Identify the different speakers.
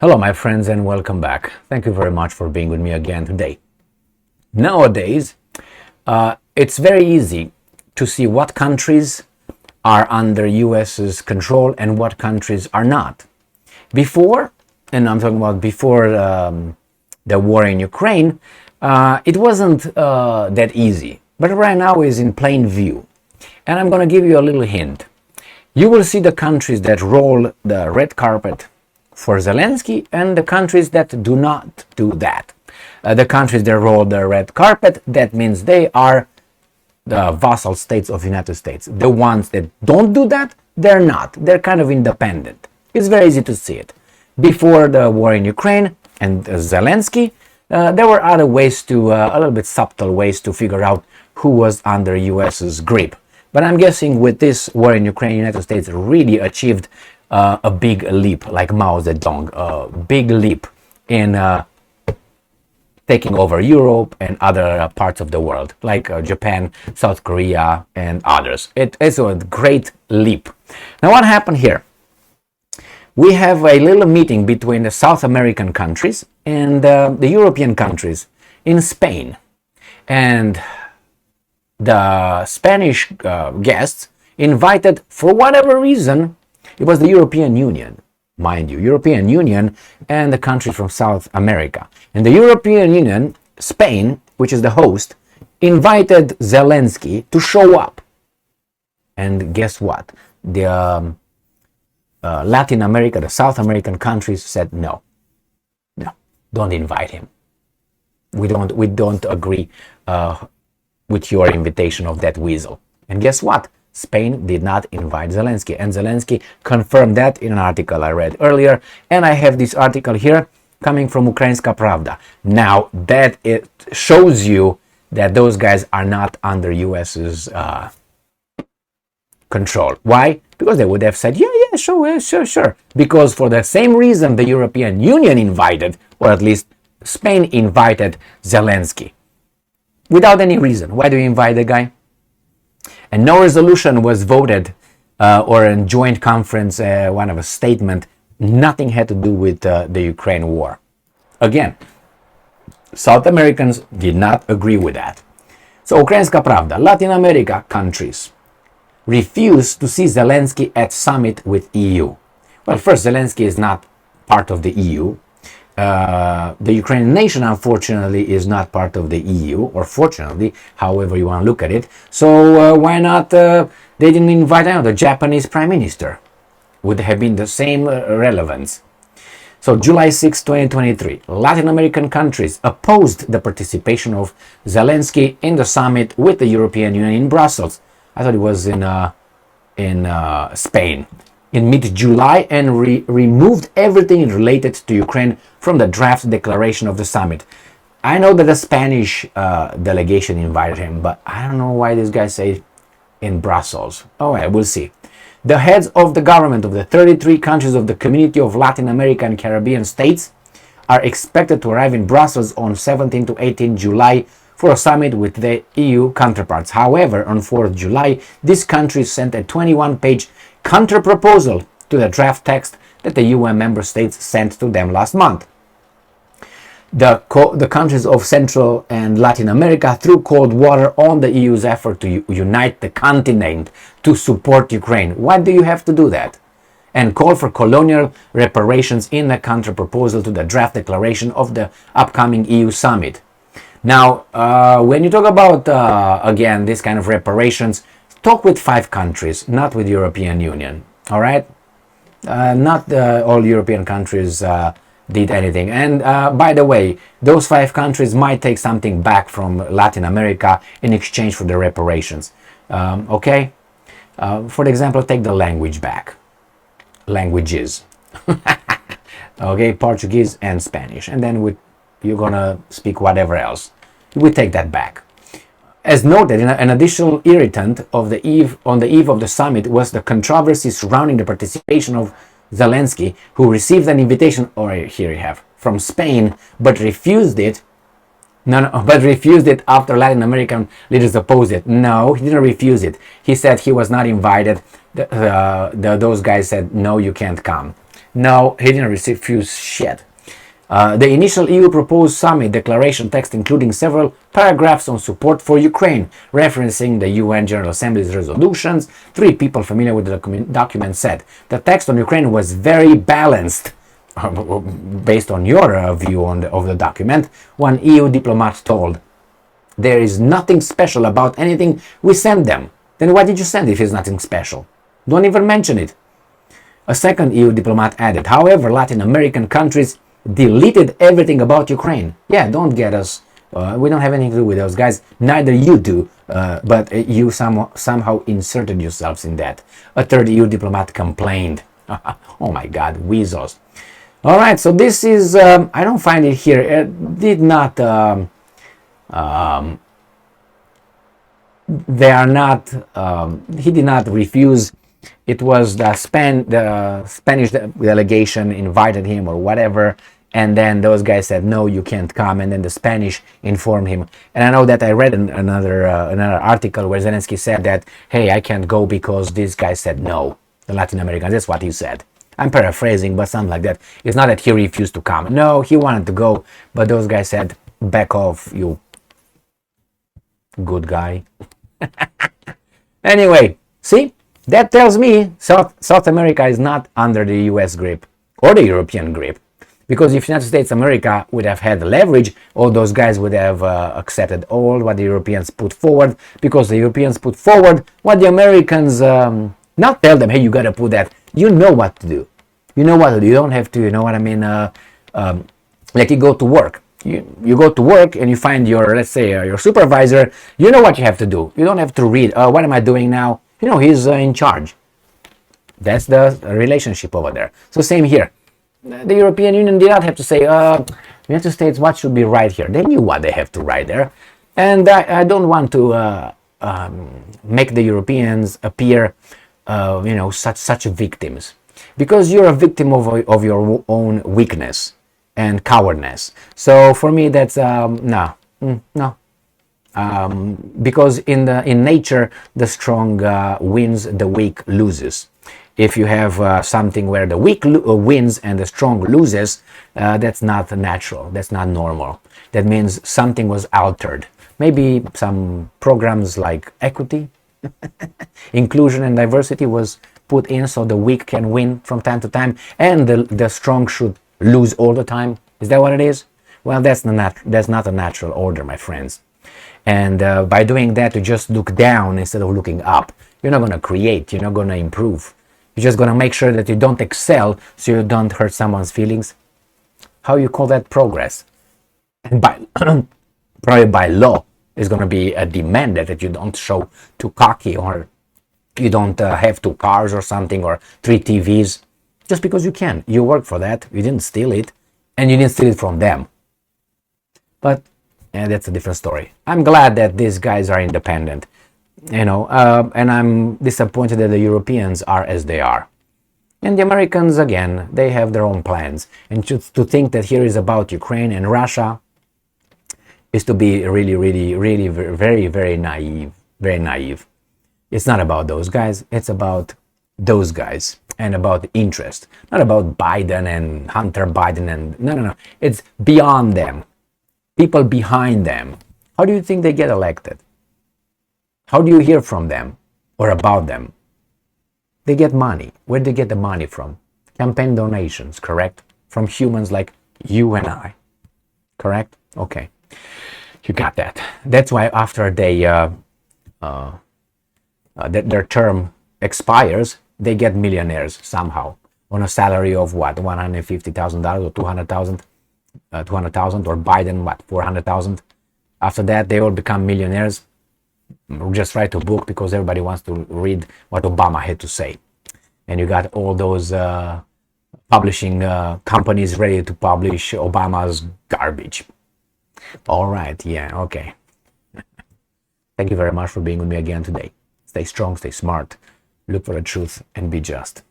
Speaker 1: Hello, my friends, and welcome back. Thank you very much for being with me again today. Nowadays, it's very easy to see what countries are under US's control and what countries are not. Before, and I'm talking about before the war in Ukraine, it wasn't that easy. But right now is in plain view. And I'm going to give you a little hint. You will see the countries that roll the red carpet for Zelensky and the countries that do not do that. The countries that roll the red carpet, that means they are the vassal states of the United States. The ones that don't do that, they're not. They're kind of independent. It's very easy to see it. Before the war in Ukraine and Zelensky, there were other ways to, a little bit subtle ways to figure out who was under US's grip. But I'm guessing with this war in Ukraine, the United States really achieved a big leap, like Mao Zedong, a big leap in taking over Europe and other parts of the world, like Japan, South Korea, and others. It's a great leap. Now, what happened here? We have a little meeting between the South American countries and the European countries in Spain. And the Spanish guests invited, for whatever reason, it was the European Union, mind you, European Union and the countries from South America. And the European Union, Spain, which is the host, invited Zelensky to show up. And guess what? The Latin America, the South American countries said no, don't invite him. We don't agree with your invitation of that weasel. And guess what? Spain did not invite Zelensky, and Zelensky confirmed that in an article I read earlier, and I have this article here coming from Ukrainska Pravda. Now that it shows you that those guys are not under US's control. Why? Because they would have said, yeah, sure. Because for the same reason the European Union invited, or at least Spain invited Zelensky. Without any reason. Why do you invite the guy? And no resolution was voted or a joint conference, one of a statement. Nothing had to do with the Ukraine war. Again, South Americans did not agree with that. So, Ukrainska Pravda, Latin America countries refused to see Zelensky at summit with EU. Well, first, Zelensky is not part of the EU. The Ukrainian nation, unfortunately, is not part of the EU, or fortunately, however you want to look at it. So why not, they didn't invite the Japanese Prime Minister? Would have been the same relevance. So July 6, 2023, Latin American countries opposed the participation of Zelensky in the summit with the European Union in Brussels. I thought it was in Spain. In mid-July, and removed everything related to Ukraine from the draft declaration of the summit. I know that the Spanish delegation invited him, but I don't know why this guy say in Brussels. Oh, yeah, we'll see. The heads of the government of the 33 countries of the Community of Latin America and Caribbean States are expected to arrive in Brussels on 17 to 18 July for a summit with the EU counterparts. However, on 4th July, these countries sent a 21-page counter-proposal to the draft text that the UN member states sent to them last month. The countries of Central and Latin America threw cold water on the EU's effort to unite the continent to support Ukraine. Why do you have to do that? And call for colonial reparations in the counter-proposal to the draft declaration of the upcoming EU summit. Now, when you talk about, again, this kind of reparations, talk with 5 countries, not with European Union, all right? Not all European countries did anything. And by the way, those 5 countries might take something back from Latin America in exchange for the reparations, okay? For example, take the language back. Languages. Okay, Portuguese and Spanish. And then you're gonna speak whatever else. We take that back. As noted, an additional irritant on the eve of the summit was the controversy surrounding the participation of Zelensky, who received an invitation, or here you have, from Spain, but refused it. But refused it after Latin American leaders opposed it. No, he didn't refuse it. He said he was not invited. Those guys said, no, you can't come. No, he didn't refuse shit. The initial EU proposed summit declaration text, including several paragraphs on support for Ukraine, referencing the UN General Assembly's resolutions. Three people familiar with the document said the text on Ukraine was very balanced. Based on your view of the document, one EU diplomat told, there is nothing special about anything we sent them. Then why did you send it if it's nothing special? Don't even mention it. A second EU diplomat added, however, Latin American countries deleted everything about Ukraine. Yeah, don't get us. We don't have anything to do with those guys. Neither you do, but you somehow inserted yourselves in that. A third EU diplomat complained. Oh my God, weasels. All right, so this is, I don't find it here. It did not, they are not, he did not refuse. It was the Spanish delegation invited him or whatever, and then those guys said, no, you can't come, and then the Spanish informed him. And I know that I read another article where Zelensky said that, hey, I can't go because these guys said no, the Latin Americans. That's what he said. I'm paraphrasing, but something like that. It's not that he refused to come. No, he wanted to go, but those guys said, back off, you good guy. Anyway, see? That tells me South America is not under the US grip or the European grip. Because if United States America would have had the leverage, all those guys would have accepted all what the Europeans put forward, because the Europeans put forward what the Americans not tell them, hey, you gotta put that. You know what to do. You know what to do. You don't have to, you know what I mean? Like you go to work. You go to work and you find your, let's say, your supervisor. You know what you have to do. You don't have to read, what am I doing now? You know, he's in charge. That's the relationship over there. So same here. The European Union did not have to say, United States, what should be right here? They knew what they have to write there. And I don't want to make the Europeans appear, such victims. Because you're a victim of your own weakness and cowardness. So for me, that's, no. Because in nature, the strong wins, the weak loses. If you have something where the weak wins and the strong loses, that's not natural. That's not normal. That means something was altered. Maybe some programs like equity, inclusion and diversity was put in so the weak can win from time to time and the strong should lose all the time. Is that what it is? Well, that's not a natural order, my friends. And by doing that, you just look down instead of looking up. You're not going to create. You're not going to improve. You're just going to make sure that you don't excel so you don't hurt someone's feelings. How you call that progress? And probably by law, is going to be a demand that you don't show too cocky or you don't have 2 cars or something or 3 TVs. Just because you can. You work for that. You didn't steal it. And you didn't steal it from them. But that's a different story. I'm glad that these guys are independent. And I'm disappointed that the Europeans are as they are. And the Americans, again, they have their own plans. And to think that here is about Ukraine and Russia is to be really, really, really very, very naive. Very naive. It's not about those guys. It's about those guys and about interest. Not about Biden and Hunter Biden and... No. It's beyond them. People behind them. How do you think they get elected? How do you hear from them or about them? They get money. Where do they get the money from? Campaign donations, correct? From humans like you and I. Correct? Okay. You got that. That's why after their term expires, they get millionaires somehow on a salary of what, $150,000 or 200,000, or Biden, what, 400,000. After that, they all become millionaires. Just write a book because everybody wants to read what Obama had to say. And you got all those publishing companies ready to publish Obama's garbage. All right, yeah, okay. Thank you very much for being with me again today. Stay strong, stay smart, look for the truth, and be just.